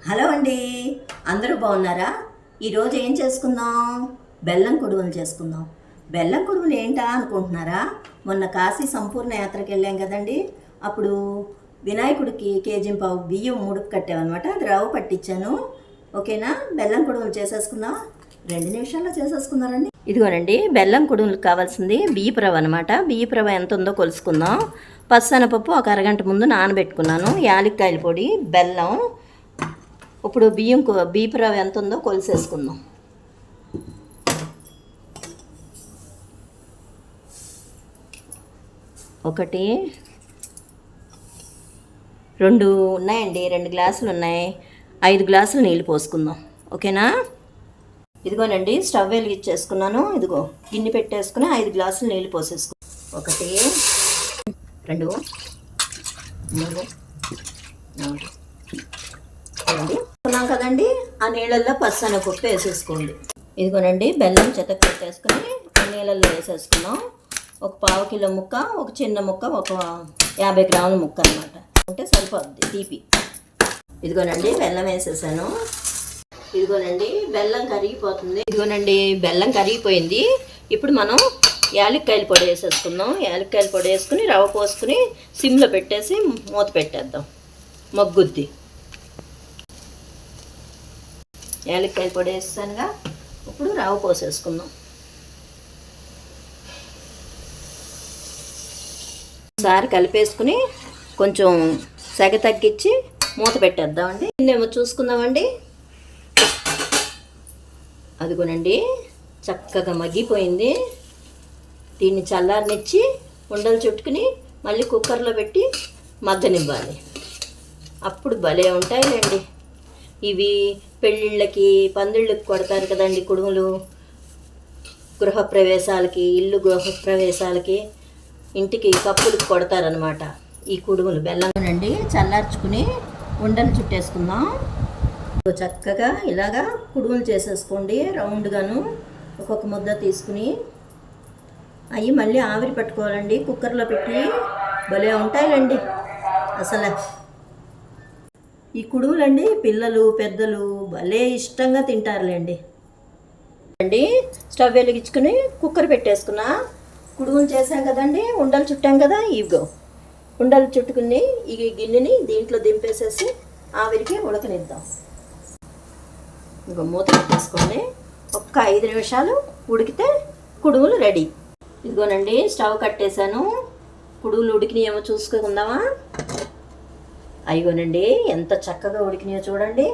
Hello అండి, అందరూ బాగున్నారా? ఈరోజు ఏం చేసుకుందాం? బెల్లం కుడుములు చేసుకుందాం. బెల్లం కుడుములు ఏంటా అనుకుంటున్నారా? మొన్న కాశీ సంపూర్ణ యాత్రకి వెళ్ళాం కదండి. అప్పుడు వినాయకుడికి కేజీ పావు బియ్యం ముడుపు కట్టామన్నమాట. అది రవ్వ పట్టించాను. ఓకేనా? బెల్లం కుడుములు చేసేసుకుందాం. 2 నిమిషాల్లో చేసేసుకుందారండి. ఇదిగోనండి, బెల్లం కుడుములకు కావాల్సింది బియ్యపు రవ్వ అనమాట. బియ్యపు రవ్వ ఎంత ఉందో కొలుసుకుందాం. పచ్చనపప్పు ఒక అరగంట ముందు నానబెట్టుకున్నాను. యాలక్కాయల పొడి, బెల్లం. ఇప్పుడు బియ్యపు రవ్వ ఎంత ఉందో కొలిసేసుకుందాం. ఒకటి 2 ఉన్నాయండి, 2 గ్లాసులు ఉన్నాయి. 5 గ్లాసులు నీళ్ళు పోసుకుందాం. ఓకేనా? ఇదిగోనండి, స్టవ్ వెలిగించేసుకున్నాను. ఇదిగో గిన్నె పెట్టేసుకుని 5 గ్లాసులు నీళ్ళు పోసేసుకున్నాం. 1 2 3 4 అనుకున్నాం కదండి. ఆ నీళ్ళల్లో పచ్చనపప్పు వేసేసుకోండి. ఇదిగోనండి, బెల్లం చెతక పెట్టేసుకుని ఆ నీళ్ళల్లో వేసేసుకున్నాం. ఒక 1/4 కిలో ముక్క, ఒక చిన్న ముక్క, ఒక 50 గ్రాముల ముక్క అనమాట. అంటే సరిపోద్ది తీపి. ఇదిగోనండి, బెల్లం వేసేసాను. ఇదిగోనండి, బెల్లం కరిగిపోతుంది. ఇదిగోనండి, బెల్లం కరిగిపోయింది. ఇప్పుడు మనం యాలక్కాయల పొడి వేసేసుకుందాం. యాలక్కాయల పొడి వేసుకుని రవ్వ పోసుకుని సిమ్లో పెట్టేసి మూత పెట్టేద్దాం. మగ్గుద్ది. యాలక్కాయల పొడి వేస్తానుగా. ఇప్పుడు రవ్వ పోసేసుకుందాం. ఒకసారి కలిపేసుకుని కొంచెం సెగ తగ్గించి మూత పెట్టేద్దామండి. దీన్నేమో చూసుకుందామండి. అదిగోనండి, చక్కగా మగ్గిపోయింది. దీన్ని చల్లారనిచ్చి ఉండలు చుట్టుకుని మళ్ళీ కుక్కర్లో పెట్టి మగ్గనివ్వాలి. అప్పుడు భలే ఉంటాయిలేండి. ఇవి పెళ్ళిళ్ళకి, పందిళ్ళకి కొడతారు కదండి కుడుములు. గృహప్రవేశాలకి, ఇల్లు గృహప్రవేశాలకి, ఇంటికి కప్పులకి కొడతారనమాట ఈ కుడుములు. బెల్లం అండి, చల్లార్చుకుని ఉండలు చుట్టేసుకుందాం. చక్కగా ఇలాగా కుడుములు చేసేసుకోండి. రౌండ్గాను ఒక్కొక్క ముద్ద తీసుకుని అవి మళ్ళీ ఆవిరి పట్టుకోవాలండి. కుక్కర్లో పెట్టి భలే ఉంటాయిలండి అసలు. ఈ కుడుములండి పిల్లలు పెద్దలు భలే ఇష్టంగా తింటారులేండి. అండి, స్టవ్ వెలిగించుకుని కుక్కర్ పెట్టేసుకున్నా. కుడుములు చేసాం కదండి, ఉండలు చుట్టాం కదా. ఇవిగో ఉండలు చుట్టుకుని ఈ గిన్నెని దీంట్లో దింపేసేసి ఆవిరికి ఉడకనిద్దాం. ఇగో మూత పెట్టేసుకోండి. ఒక్క 5 నిమిషాలు ఉడికితే కుడుములు రెడీ. ఇదిగోనండి, స్టవ్ కట్టేశాను. కుడుములు ఉడికినాయేమో చూసుకుందామా? అయ్యోనండి, ఎంత చక్కగా ఉడికినాయో చూడండి.